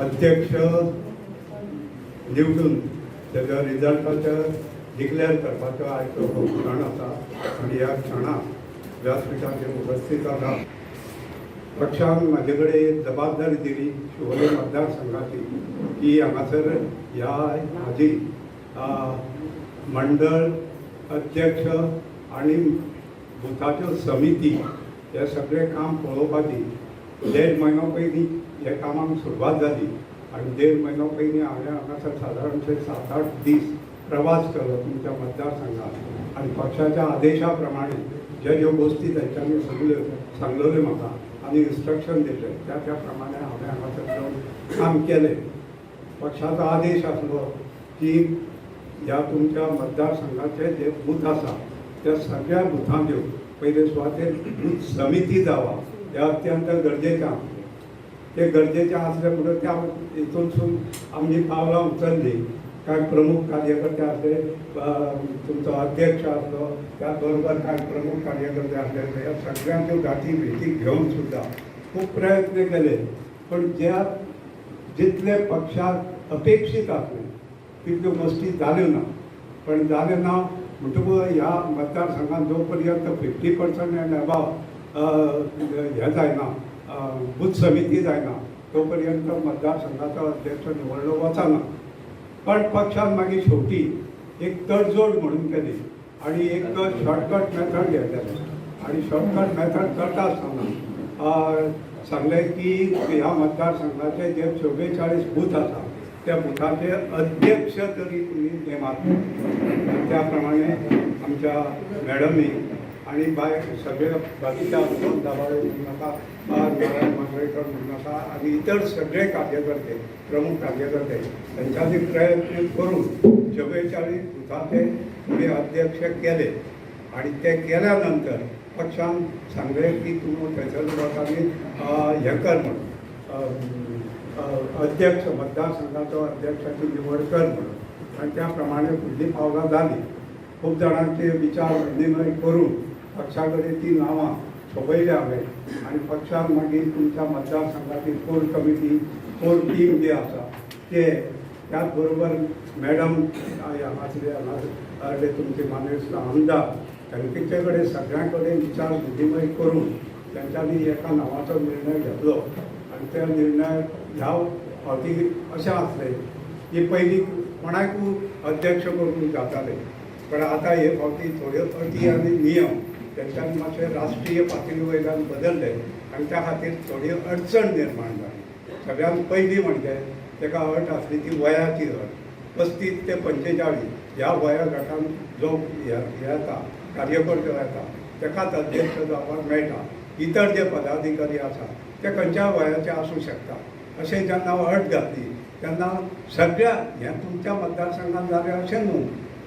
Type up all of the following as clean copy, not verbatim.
अध्यक्ष निवडून त्याच्या रिजल्टाचं डिक्लेअर करपाचो आयज तो क्षण आसा आनी ह्या क्षणाक व्यासपीठाचेर उपस्थित आसा. पक्षान म्हाजे कडेन जबाबदारी दिली शिवोले मतदारसंघाची की हांगासर ह्या हाजी मंडळ अध्यक्ष आनी बुथाच्यो समिती हे सगळें काम पळोवपाची 1.5 म्हयनो पयलीं ह्या कामाक सुरवात जाली आनी 1.5 म्हयनो पयलीं हांवें हांगासर सादारणशे 7-8 दीस प्रवास केलो तुमच्या मतदारसंघात आनी पक्षाच्या आदेशा प्रमाणे ज्यो ज्यो गोश्टी तेंच्यांनी सगळ्यो सांगलेल्यो म्हाका आनी इन्स्ट्रक्शन दिले त्या प्रमाणे हांवें हांगासर येवन काम केलें. पक्षाचो आदेश आसलो की ह्या तुमच्या मतदारसंघाचे जे बूथ आसा त्या सगळ्या बुथांच्यो पयले सुवातेर बूथ समिती जावप हे अत्यंत गरजेचें आसलें. ते गरजेचें आसलें म्हणून त्या हितूनसून आमची पावलां उचलली. कांय प्रमुख कार्यकर्ते आसले, तुमचो अध्यक्ष आसलो, त्या बरोबर कांय प्रमुख कार्यकर्ते आसले, ह्या सगळ्यांच्यो गाठी भेटी घेवन सुद्दां खूब प्रयत्न केले पण ज्या जितले पक्षाक अपेक्षीत आसले तितल्यो गोश्टी जाल्यो ना. पण जाल्यो ना म्हणटकूच ह्या मतदारसंघात जो पर्यंत 50% एंड अबाव हे जायना, बूथ समिती जायना तो पर्यंत मतदारसंघाचो अध्यक्ष निवडलो वचना. पण पक्षान मागीर शेवटी एक तडजोड म्हणून केली आनी एक शॉर्टकट मेथड घेतलेले आनी शॉर्टकट मेथड करता आसतना सांगलें की ह्या मतदारसंघाचे जे 44 बूथ आसा त्या बुथाचे अध्यक्ष तरी तुमी नेमात. त्या प्रमाणे आमच्या मॅडमी आणि भायर सगळे बाकीच्या अनुभव दाबाळे म्हणून नाका, नारायण मांजरेकर म्हणून नाका आणि इतर सगळे कार्यकर्ते प्रमुख कार्यकर्ते त्यांच्यानी प्रयत्न करून 44 बुथाचे पुढे अध्यक्ष केले आणि ते केल्यानंतर पक्षान सांगले की तूं थंयसर लोकांनी हे कर म्हणून अध्यक्ष मतदारसंघाचो अध्यक्षाची निवड कर म्हणून आणि त्या प्रमाणे फुडलीं पावलां जाली. खूब जाणांचे विचार विनिमय करून पक्षा कडेन ती नांवां सोपयल्या हांवें आनी पक्षान मागीर तुमच्या मतदारसंघाची कोर कमिटी कोर टीम जी आसा ते त्याच बरोबर मॅडम हांगासले तुमचे माननीय आमदार तांचे कडेन सगळ्यां कडेन विचार विनिमय करून तेंच्यांनी एका नांवाचो निर्णय घेतलो आनी त्या निर्णय ह्या फावटी अशें आसलें की पयलीं कोणाकूय अध्यक्ष करून जाताले पण आता हे फावटी थोड्यो अटी आनी नियम तेंच्यांनी मातशे राष्ट्रीय पातळी वयल्यान बदलले आनी त्या खातीर थोडी अडचण निर्माण जाली. सगळ्यांत पयलीं म्हणजे ताका अट आसली ती वयाची अट 35 ते 45 ह्या वया गटान जो हे येता कार्यकर्तो येता ताकाच अध्यक्ष जावपाक मेळटा. इतर जे पदाधिकारी आसा ते खंयच्या वयाचे आसूं शकता. अशें जेन्ना अट घातली तेन्ना सगळ्या हें तुमच्या मतदारसंघात जालें अशें न्हू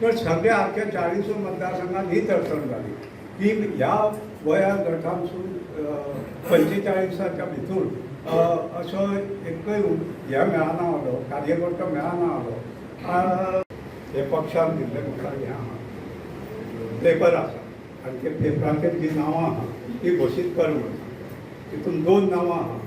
पण सगळ्या आख्या 40 मतदारसंघात हीच अडचण जाली की ह्या वया गटांसून 45च्या भितर असो एकय हे मेळना आलो, कार्यकर्तो मेळना आलो. हे पक्षान दिल्ले म्हाका हें आहा पेपर आसा आनी ते पेपराचेर जी नांवां आहा ती घोशीत कर म्हणून. तितून 2 नांवां आहा.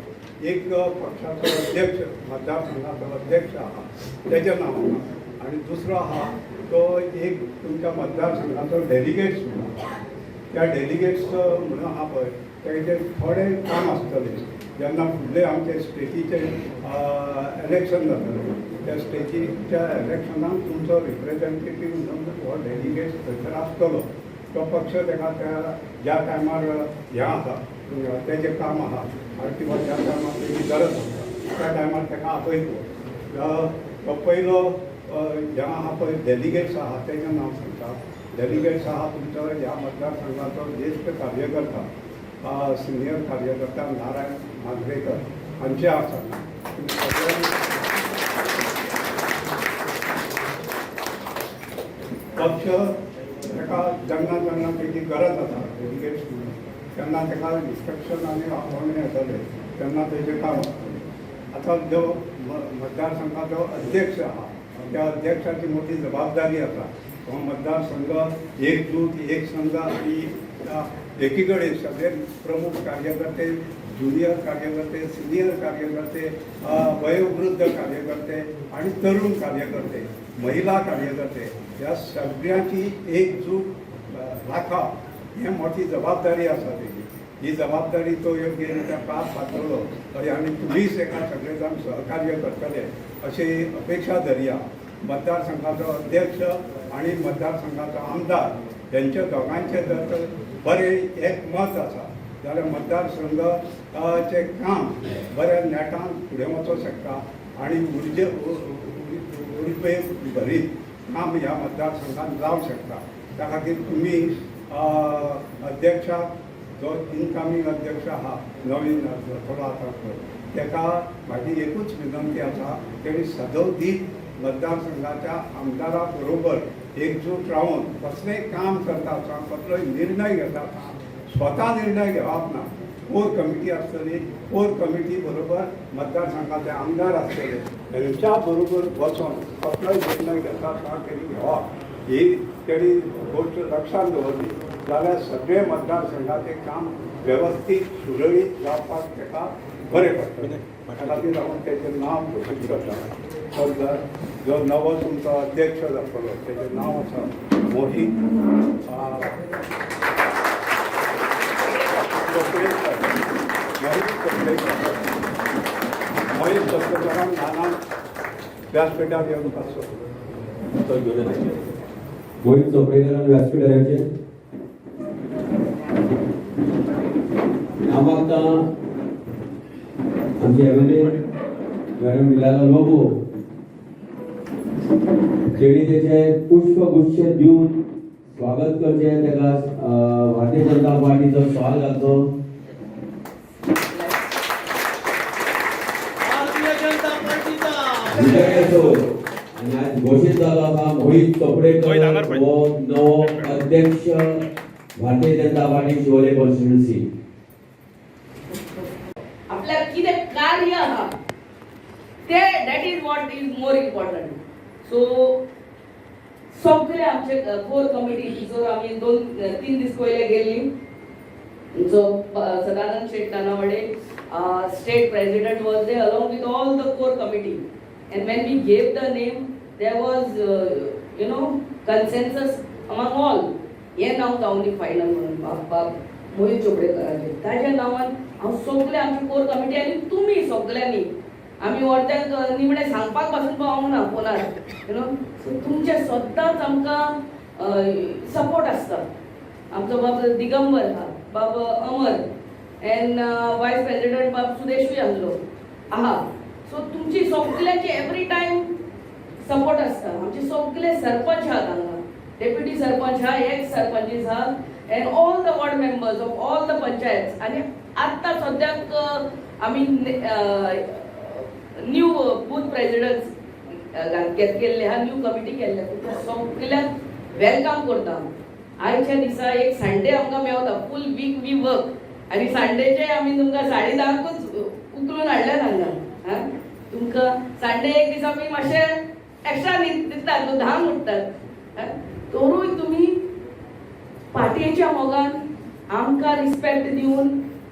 एक पक्षाचो अध्यक्ष मतदारसंघाचो अध्यक्ष आहा तेजें नांव आहा आनी दुसरो आहा तो एक तुमच्या मतदारसंघाचो डेलिगेट्स म्हणून. त्या डेलिगेट्स म्हणून आहा पळय तेजे थोडें काम आसतलें जेन्ना फुडले आमचे स्टेटीचे इलेक्शन जातलें त्या स्टेटीच्या इलेक्शनाक तुमचो रिप्रेझेंटेटीव म्हणून हो डेलिगेट्स थंयसर आसतलो. तो पक्ष ताका त्या ज्या टायमार हें आसा तेजें काम आहा किंवा ज्या टायमार तेजी गरज आसता त्या टायमार ताका आपयतलो. तो पयलो जे आहा पळय डेलिगेट्स आहा तेजें नांव सांगता. डेलिगेट्स आहा तुमचो ह्या मतदारसंघाचो ज्येश्ठ कार्यकर्ता सिनियर कार्यकर्ता नारायण मांजरेकर हांचे आसा. पक्ष ताका जेन्ना तेजी गरज आसा डेलिगेट्स म्हणून तेन्ना ताका इन्स्ट्रक्शन आनी अपॉयंटमेंट येतले तेन्ना तेजें काम आसतलें. आतां जो मतदारसंघाचो अध्यक्ष आहा त्या अध्यक्षाची मोठी जबाबदारी आसा. हो मतदारसंघ एकजूट एक संघ आणि एकीकडे सगळे प्रमुख कार्यकर्ते ज्युनियर कार्यकर्ते, सिनियर कार्यकर्ते, वयोवृद्ध कार्यकर्ते आणि तरुण कार्यकर्ते, महिला कार्यकर्ते ह्या सगळ्यांची एकजूट राखप ही मोठी जबाबदारी आसा तेजी. ही जबाबदारी तो योग्य रित्या पार पाडटलो आनी तुमीच एका सगळे जाण सहकार्य करतले अशी अपेक्षा धरया. मतदारसंघाचो अध्यक्ष आणि मतदारसंघाचो आमदार यांच्या दोगांचे जर बरें एकमत आसा जाल्यार मतदारसंघाचें काम बऱ्या नेटान फुडें वचूंक शकता आणि उर्बे भरीत काम ह्या मतदारसंघात जावंक शकता. त्या खातीर तुमी अध्यक्षाक जो इनकमिंग अध्यक्ष आहा नवीन थोडो आतां ताका म्हाजी एकूच विनंती आसा तेणी सदोदीत मतदारसंघाच्या आमदारा बरोबर एकजूट रावन कसलेंय काम करता आसतना कसलोय निर्णय घेता आसतना स्वता निर्णय घेवप ना. कोर कमिटी आसतली, कोर कमिटी बरोबर मतदारसंघाचे आमदार आसतले तेंच्या बरोबर वचून कसलोय निर्णय घेता आसतना तेणी घेवप ही तेणी गोश्ट लक्षांत दवरली जाल्यार सगळे मतदारसंघाचें काम वेवस्थीत सुरळीत जावपाक ताका बरें पडटलें. त्या खातीर हांव तेजें नांव घोशीत करता. जो नवो तुमचो अध्यक्ष जातलो तेजें नांव आसा मोहीत चोपडेकरान ल्हान व्यासपीठार येवन पासो मोहित चोपडेकरान व्यासपीठार येवचें. आमकां आमचे एमएलए मॅडम विलाल बाबू तेणी तेचे पुष्पगुच्छ दिवन स्वागत करचें. ताका भारतीय जनता पार्टीचो शॉल घालचो. आणि आज घोषित जालो आसा मोहित चोपडेकर हो नवो अध्यक्ष भारतीय जनता पार्टी शिवोले कॉन्स्टिट्युएन्सी. आपल्या कितें कार्य आहा ते that is what is more important. So सगळे आमचे कोर कमिटी जो आमी 2-3 दीस पयले गेल्ली जो Sadanand Shet नानावडे state president was there along with all the core committee, and when we gave the name there was consensus among all. हे नाव जावनी फायनल म्हणून मोहित चोपडेकराचे ताज्या नावान हांव सगळे आमची कोर कमिटी आनी तुमी सगळ्यांनी आमी अर्द्याक निमणे सांगपाक पासून पावूंक ना फोनार सो तुमचे सदांच आमकां सपोर्ट आसता. आमचो बाब दिगंबर आहा, बाब अमर एंड वायस प्रेसिडेंट बाब सुदेशूय आसलो आहा. सो तुमची सगळ्यांची एवरी टायम सपोर्ट आसता. आमचे सगळे सरपंच आहात हांगा, डेप्युटी सरपंच आहा, एक्स सरपंचीस आहात and all the ward members of all the panchayat. आनी आत्ता सद्याक आमी न्यू बूथ प्रेसिडेंट्स केल्ले आहा, न्यू कमिटी केल्ले. तुमच्या सगळ्यांक वेलकम करता. आयच्या दिसा एक संडे आमकां मेवता, फूल वीक वी वर्क आणि संडेचे आमी तुमकां 10:30 उकलून हाडल्यात हांगा. तुमकां संडे एक दिसा आमी मातशें एक्स्ट्रा दितात, 10 उठतात. तरूय तुमी पाटयेच्या मोगान आमकां रिस्पेक्ट दिवन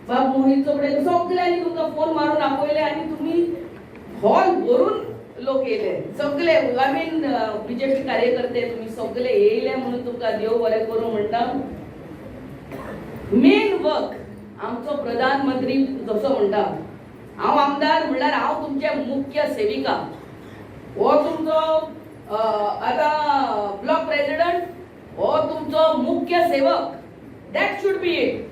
बाब मोहित चोपडे सगळ्यांनी तुमकां फोन मारून आपयले आणि तुमी हॉल भरून लोक येयले सगळे. आय मीन बीजेपी कार्यकर्ते तुमी सगळे येयले म्हणून तुमकां देव बरें करूं म्हणटा. मेन वर्क आमचो प्रधानमंत्री जसो म्हणटा, हांव आमदार म्हणल्यार हांव तुमचे मुख्य सेविका. हो तुमचो आतां ब्लॉक प्रेसिडेंट हो तुमचो मुख्य सेवक. That should be it.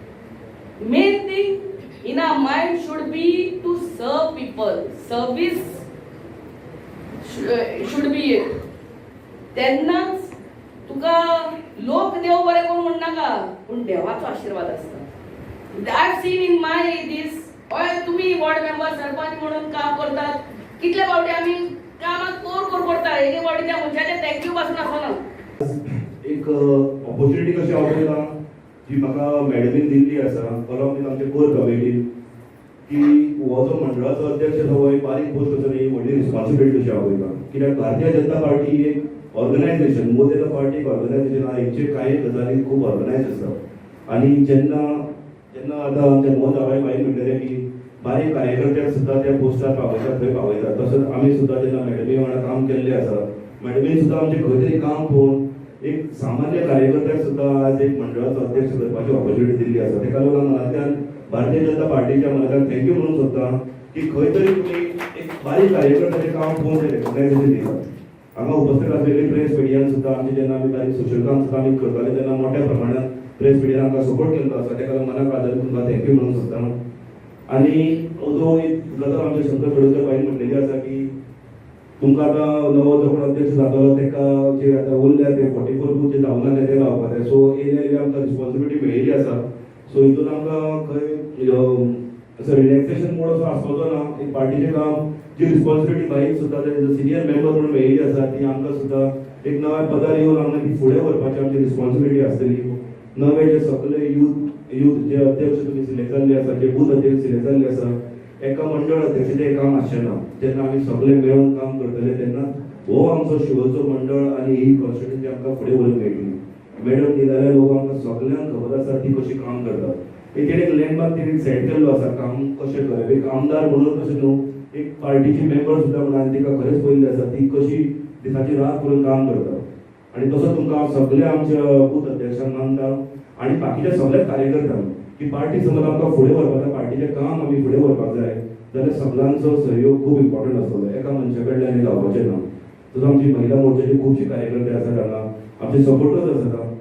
Main thing in our mind should be to सर्व people. Service should be it. तेन्नाच तुका लोक देव बरें करून म्हणनाका पूण देवाचो आशीर्वाद आसता. I have seen in my दीस हय तुमी वॉर्ड मेंबर सरपंच म्हणून काम करतात. कितले फावटी आमी कामाक कोर करता, एक फावटी त्या मनशाचे थँक्यू पासून आसना. एक ऑपॉर्च्युनिटी कशी आवडला जी म्हाका मॅडमीन दिल्ली आसा अलॉंग विथ आमचे कोर कमिटीन की हो जो मंडळाचो अध्यक्ष हो एक बारीक पोस्ट आसा न्ही, व्हडली रिस्पॉन्सिबिलिटी कशी आवडला. कित्याक भारतीय जनता पार्टी एक organisation, more than a party एक ऑर्गनायझेशन आहा. हेंचे कांय गजाली खूब ऑर्गनायज आसता. आनी जेन्ना आतां आमच्या मोहन रावाय बाई म्हणलेलें की बारीक कार्यकर्त्याक सुद्दां त्या पोस्टार पावयतात थंय पावयतात. तसोच आमी सुद्दां जेन्ना मॅडमी वांगडा काम केल्लें आसा, मॅडमीन सुद्दां आमचें खंय तरी काम पळोवन एक सामान्य कार्यकर्त्याक सुद्दां आज एक मंडळाचो अध्यक्ष करपाची ऑपॉर्च्युनिटी दिल्ली आसा. तेका लागून मनांतल्यान भारतीय जनता पार्टीच्या मनांतल्यान थँक्यू म्हणूंक सोदता की खंय तरी तुमी एक बारीक कार्यकर्त्याचें काम पळोवन तें रेकग्नायझेशन दितात. हांगा उपस्थित आसलेली प्रेस मिडियान सुद्दां आमचे जेन्ना आमी बारीक सोशल काम सुद्दां आमी करताले तेन्ना मोठ्या प्रमाणात प्रेस मिडियान आमकां सपोर्ट केल्लो आसा. तेका लागून मनाक आदारून तुमकां थँक्यू म्हणूंक सोदता. आनी जो एक गजाल आमचे शंकर खेडकर बाईन म्हणलेली आसा की तुमकां आतां नवो जो कोण अध्यक्ष जातलो तेका जे आतां उरल्या ते 44 बूथ जे जावना ते लावपाचे. सो एरिया आमकां रिस्पॉन्सिबिलिटी मेळिल्ली आसा. सो हितून आमकां खंय असो रिलॅक्सेशन मोड असो आसपाचो ना. एक पार्टीचें काम जी रिस्पॉन्सिबिलिटी बाईक सुद्दां सिनियर मेंबर म्हणून मेळिल्ली आसा ती आमकां सुद्दां एक नव्या पदार येवन आमकां ती फुडें व्हरपाची आमची रिस्पॉन्सिबिलिटी आसतली. नवे जे सगळे यूथ जे अध्यक्ष तुमी सिलेक्ट जाल्ले आसा, जे बूथ अध्यक्ष सिलेक्ट जाल्ले आसा, एका मंडळ अध्यक्षाचें काम आसचें ना. जेन्ना आमी सगळे मेळून काम करतले तेन्ना हो आमचो शिवोचो मंडळ आनी ही कॉन्स्टिट्युएन्सी आमकां फुडें व्हरून मेळटली. मॅडम निनाले लोक आमकां सगळ्यांक खबर आसा ती कशी काम करतात. तेचेर एक लँडमार्क तेणी सेट केल्लो आसा काम कशें करप. एक आमदार म्हणून कशें न्हू, एक पार्टीची मेंबर सुद्दां म्हणून आनी तिका खरेंच पयल्ली आसा ती कशी दिसाची रात करून काम करता. आनी तसो तुमकां सगळे आमच्या बूथ अध्यक्षांक मानता आनी बाकीच्या सगळ्याच कार्यकर्त्यांक की पार्टी समज आमकां फुडें व्हरपाक पार्टीचें काम आमी फुडें व्हरपाक जाय जाल्यार सगळ्यांचो सहयोग खूब इम्पॉर्टंट आसतलो. एका मनशा कडल्यान जावपाचें ना. तसो आमची महिला मोर्चाचे खुबशे कार्यकर्ते आसात हांगा, आमचे सपोर्टर्स आसात.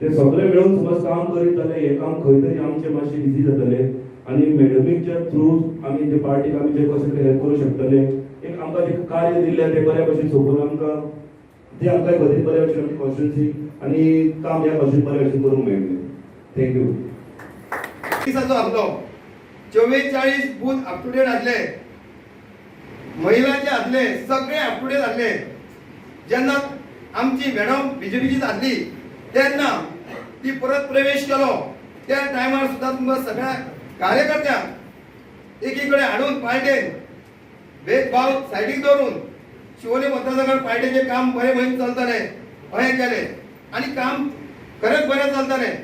ते सगळे मेळून समज काम करीत जाल्यार हें काम खंय तरी आमचें मातशें इजी जातलें आनी मॅडमीच्या थ्रू आमी जे पार्टीक आमी जे कशें तरी हेल्प करूंक शकतले. एक आमकां जें कार्य दिल्लें तें बऱ्या भशेन सोपून आमकां ते आमकां खंय तरी बऱ्या भशेन आमची कॉन्स्टिट्युएन्सी आनी काम ह्या भशेन बऱ्या भशेन करूंक मेळटलें. थँक्यू. दिसाचो आपलो 44 बूथ अप टू डेट आसले, महिलांचे आसले, सगळे अप टू डेट आसले. जेन्ना आमची मॅडम बीजेपीची जाल्ली तेन्ना ती परत प्रवेश केलो त्या टायमार सुद्दां तुमकां सगळ्या कार्यकर्त्यांक एकीकडे हाडून पार्टेन भेदभाव सायडीक दवरून शिवोले मतदारसंघात पार्टीचें काम बरें भशेन चलतलें अशें केलें आनी काम खरेंच बरें चलतलें.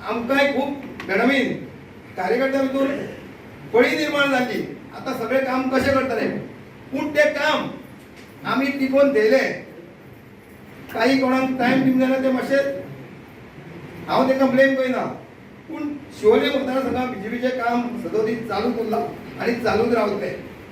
आमकांय खूब मॅडमीन कार्यकर्त्यां भितर पळी निर्माण जाल्ली. आतां सगळें काम कशें करतले पूण तें काम आमी टिकोवन दवरलें. काही कोणाक टायम दिवंक जायना तें मातशें हांव ताका ब्लेम करिना पूण शिवोले मतदारसंघात बीजेपीचें काम सदोदीत चालूच उरलां आनी चालूच रावतलें.